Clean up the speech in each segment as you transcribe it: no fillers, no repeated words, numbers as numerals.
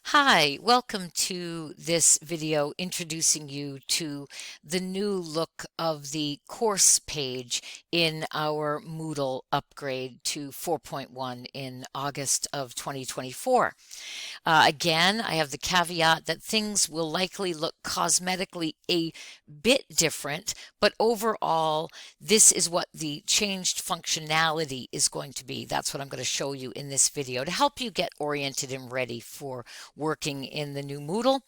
Hi, welcome to this video introducing you to the new look of the course page in our Moodle upgrade to 4.1 in August of 2024. Again, I have the caveat that things will likely look cosmetically a bit different, but overall, this is what the changed functionality is going to be. That's what I'm going to show you in this video to help you get oriented and ready for working in the new Moodle.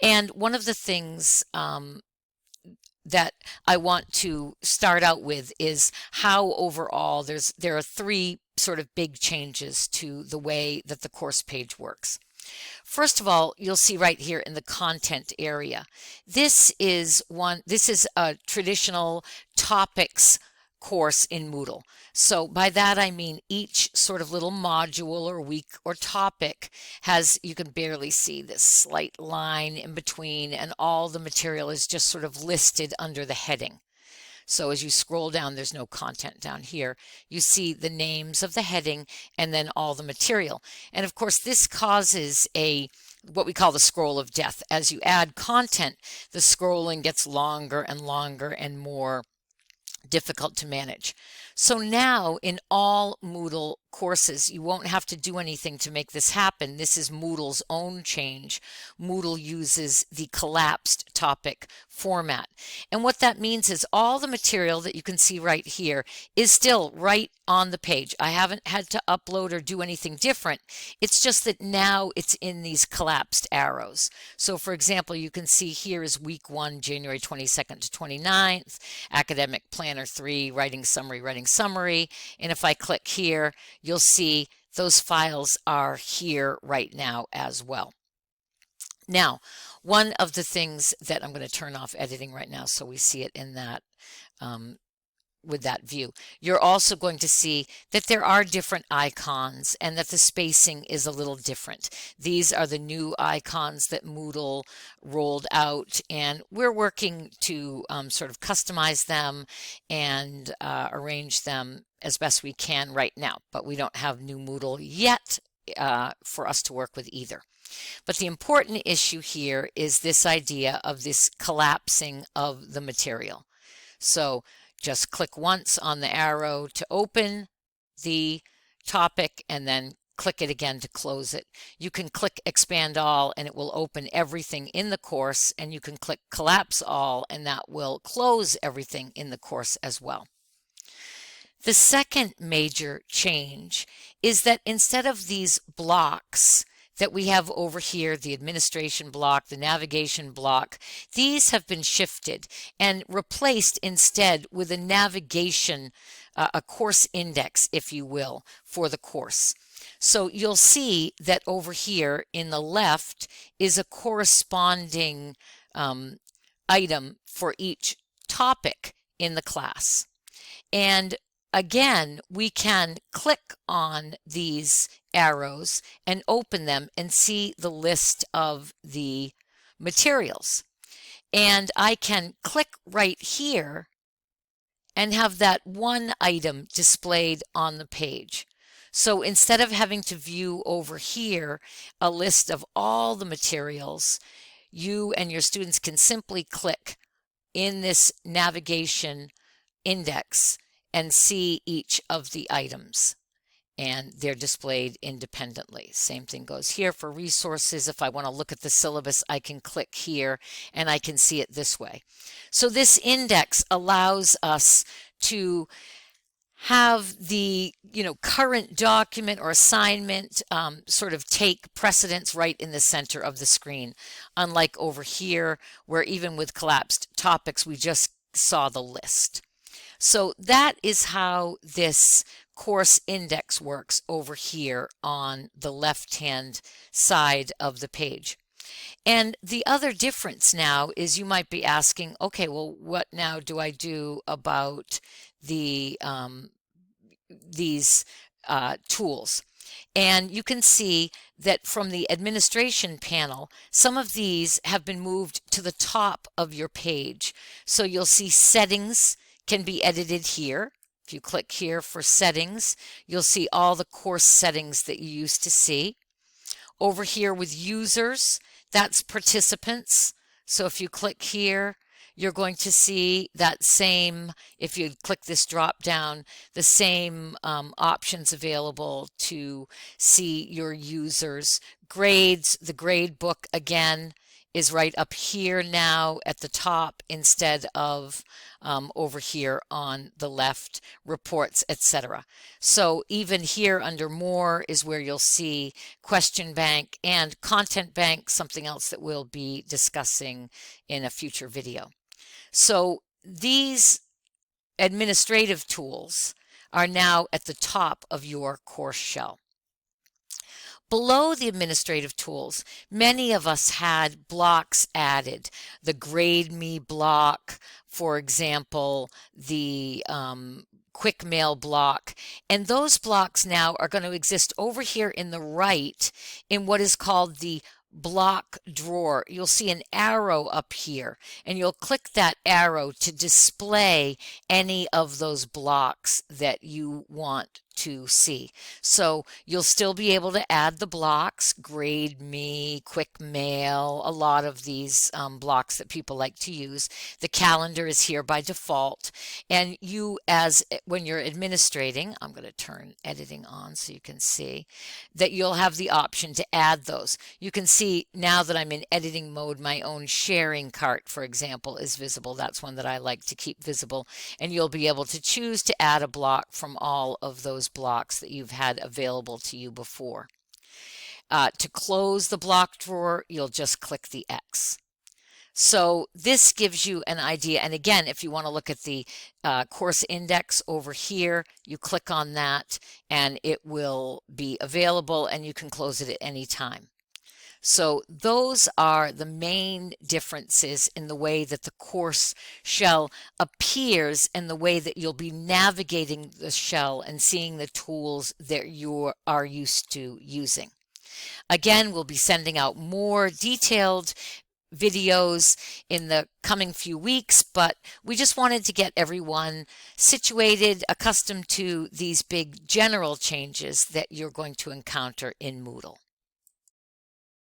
And one of the things that I want to start out with is how overall there are three sort of big changes to the way that the course page works. First of all, you'll see right here in the content area. This is a traditional topics course in Moodle. So by that I mean each sort of little module or week or topic has, you can barely see this slight line in between, and all the material is just sort of listed under the heading. So as you scroll down, there's no content down here. You see the names of the heading and then all the material. And of course, this causes what we call the scroll of death. As you add content, the scrolling gets longer and longer and more difficult to manage. So now in all Moodle courses, you won't have to do anything to make this happen. This is Moodle's own change. Moodle uses the collapsed topic format. And what that means is all the material that you can see right here is still right on the page. I haven't had to upload or do anything different. It's just that now it's in these collapsed arrows. So for example, you can see here is week 1, January 22nd to 29th, Academic Planner 3, writing summary. And if I click here, you'll see those files are here right now as well. Now, one of the things that I'm going to turn off editing right now so we see it in that with that view. You're also going to see that there are different icons and that the spacing is a little different. These are the new icons that Moodle rolled out, and we're working to sort of customize them and arrange them as best we can right now, but we don't have new Moodle yet for us to work with either. But the important issue here is this idea of this collapsing of the material. So just click once on the arrow to open the topic and then click it again to close it. You can click expand all and it will open everything in the course, and you can click collapse all and that will close everything in the course as well. The second major change is that instead of these blocks that we have over here, the administration block, the navigation block, these have been shifted and replaced instead with a navigation, a course index, if you will, for the course. So you'll see that over here in the left is a corresponding item for each topic in the class. And again, we can click on these arrows and open them and see the list of the materials. And I can click right here and have that one item displayed on the page. So instead of having to view over here a list of all the materials, you and your students can simply click in this navigation index and see each of the items, and they're displayed independently. Same thing goes here for resources. If I want to look at the syllabus, I can click here and I can see it this way. So this index allows us to have the current document or assignment sort of take precedence right in the center of the screen, unlike over here where even with collapsed topics we just saw the list. So that is how this course index works over here on the left-hand side of the page. And the other difference now is you might be asking, okay, well, what now do I do about these tools? And you can see that from the administration panel, some of these have been moved to the top of your page. So you'll see settings can be edited here. If you click here for settings, you'll see all the course settings that you used to see. Over here with users, that's participants. So if you click here, you're going to see that same, if you click this drop down, the same options available to see your users. Grades, the grade book again is right up here now at the top instead of over here on the left, reports, etc. So even here under more is where you'll see question bank and content bank, something else that we'll be discussing in a future video. So these administrative tools are now at the top of your course shell. Below the administrative tools, many of us had blocks added. The Grade Me block, for example, the Quick Mail block, and those blocks now are going to exist over here in the right in what is called the block drawer. You'll see an arrow up here, and you'll click that arrow to display any of those blocks that you want to see. So you'll still be able to add the blocks, Grade Me, Quick Mail, a lot of these blocks that people like to use. The calendar is here by default, and you, as when you're administrating, I'm going to turn editing on so you can see that you'll have the option to add those. You can see now that I'm in editing mode, my own sharing cart, for example, is visible. That's one that I like to keep visible, and you'll be able to choose to add a block from all of those blocks that you've had available to you before. To close the block drawer, you'll just click the X. So this gives you an idea. And again, if you want to look at the course index over here, you click on that and it will be available and you can close it at any time. So those are the main differences in the way that the course shell appears and the way that you'll be navigating the shell and seeing the tools that you are used to using. Again, we'll be sending out more detailed videos in the coming few weeks, but we just wanted to get everyone situated, accustomed to these big general changes that you're going to encounter in Moodle.